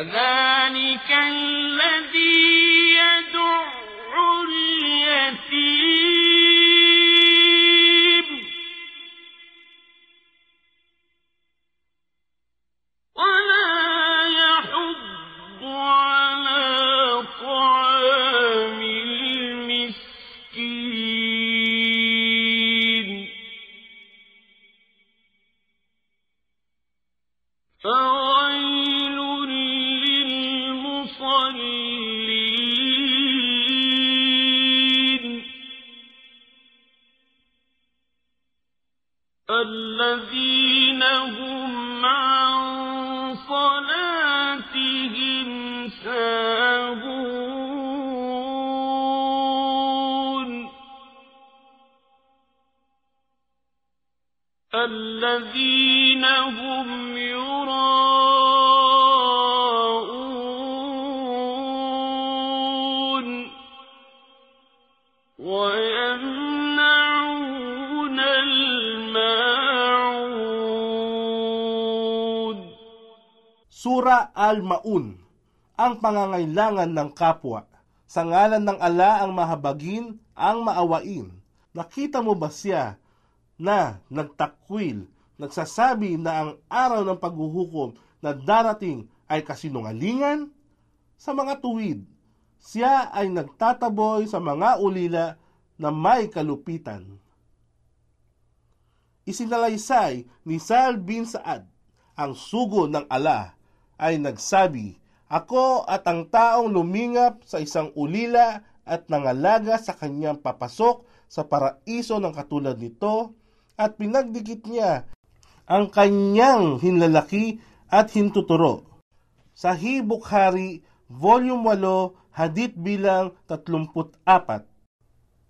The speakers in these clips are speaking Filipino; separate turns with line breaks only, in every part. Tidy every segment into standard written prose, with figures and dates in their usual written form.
فذلك الذي يدع اليتيم ولا يحض على طعام المسكين فويل للمصلين الذين هم عن صلاتهم ساهون الذين هم يراءون ويمنعون الماعون.
Sura Al-Maun, ang pangangailangan ng kapwa. Sa ngalan ng Allah ang mahabagin, ang maawain. Nakita mo ba siya na nagtakwil, nagsasabi na ang araw ng paghuhukom na darating ay kasinungalingan? Sa mga tuwid, siya ay nagtataboy sa mga ulila na may kalupitan. Isinalaysay ni Sahal bin Sa'ad, ang sugo ng Allah, ay nagsabi, "Ako at ang taong lumingap sa isang ulila at nangalaga sa kanyang papasok sa paraiso ng katulad nito, at pinagdikit niya ang kanyang hinlalaki at hintuturo." Sahih Bukhari, Volume 8, Hadith bilang 34.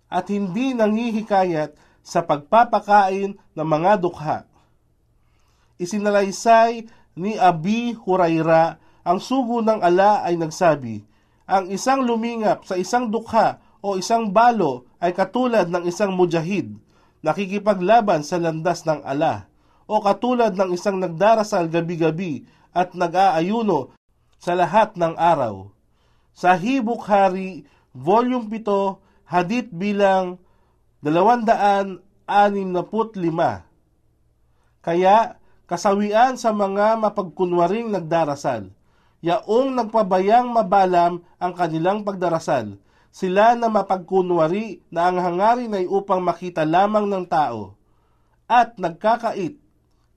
At hindi nanghihikayat sa pagpapakain ng mga dukha. Isinalaysay ni Abi Huraira, ang sugo ng Allah, ay nagsabi, "Ang isang lumingap sa isang dukha o isang balo ay katulad ng isang mujahid nakikipaglaban sa landas ng Allah, o katulad ng isang nagdarasal gabi-gabi at nag-aayuno sa lahat ng araw." Sahih Bukhari, Volume 7, Hadith bilang 265. Kaya, kasawian sa mga mapagkunwaring nagdarasal, yaong nagpabayang mabalam ang kanilang pagdarasal, sila na mapagkunwari na ang hangarin ay upang makita lamang ng tao, at nagkakait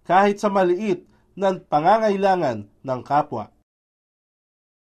kahit sa maliit na pangangailangan ng kapwa.